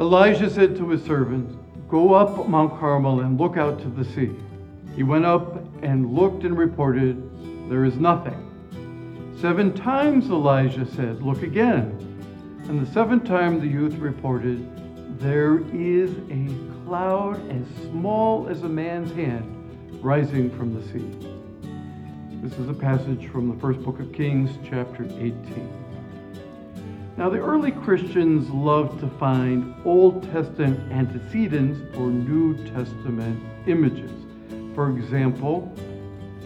Elijah said to his servants, "Go up Mount Carmel and look out to the sea." He went up and looked and reported, "There is nothing." 7 times Elijah said, "Look again." And the 7th time the youth reported, "There is a cloud as small as a man's hand rising from the sea." This is a passage from the first book of Kings, chapter 18. Now, the early Christians loved to find Old Testament antecedents for New Testament images. For example,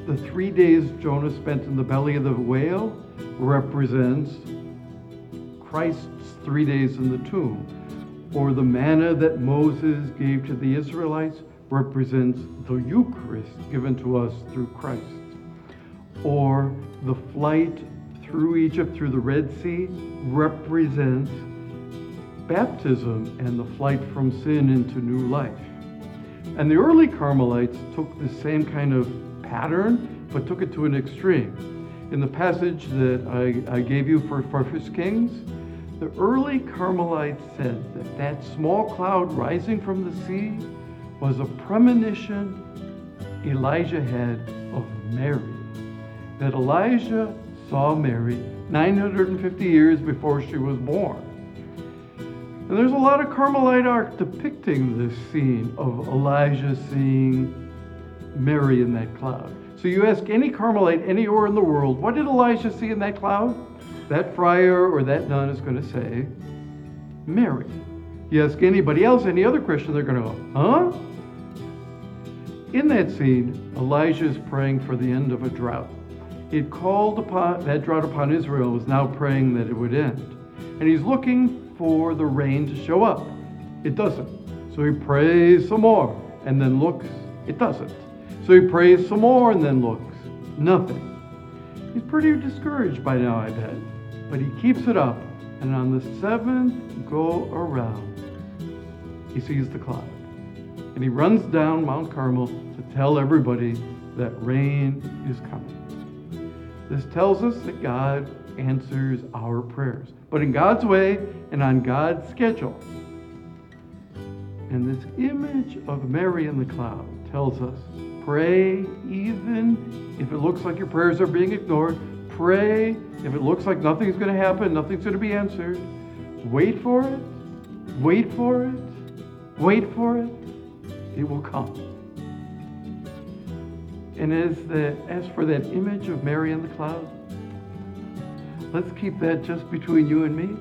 the 3 days Jonah spent in the belly of the whale represents Christ's 3 days in the tomb. Or the manna that Moses gave to the Israelites represents the Eucharist given to us through Christ. Or the flight through Egypt, through the Red Sea, represents baptism and the flight from sin into new life. And the early Carmelites took the same kind of pattern, but took it to an extreme. In the passage that I gave you for 1 Kings, the early Carmelites said that that small cloud rising from the sea was a premonition Elijah had of Mary. That Elijah saw Mary 950 years before she was born. And there's a lot of Carmelite art depicting this scene of Elijah seeing Mary in that cloud. So you ask any Carmelite anywhere in the world, what did Elijah see in that cloud? That friar or that nun is going to say, Mary. You ask anybody else, any other Christian, they're going to go, huh? In that scene, Elijah is praying for the end of a drought. He had called upon that drought upon Israel, was now praying that it would end. And he's looking for the rain to show up. It doesn't. So he prays some more and then looks. It doesn't. So he prays some more and then looks. Nothing. He's pretty discouraged by now, I bet. But he keeps it up. And on the 7th go around, he sees the cloud. And he runs down Mount Carmel to tell everybody that rain is coming. This tells us that God answers our prayers, but in God's way and on God's schedule. And this image of Mary in the cloud tells us, pray even if it looks like your prayers are being ignored. Pray if it looks like nothing's going to happen, nothing's going to be answered. Wait for it, wait for it, wait for it. It will come. And as for that image of Mary in the cloud, let's keep that just between you and me.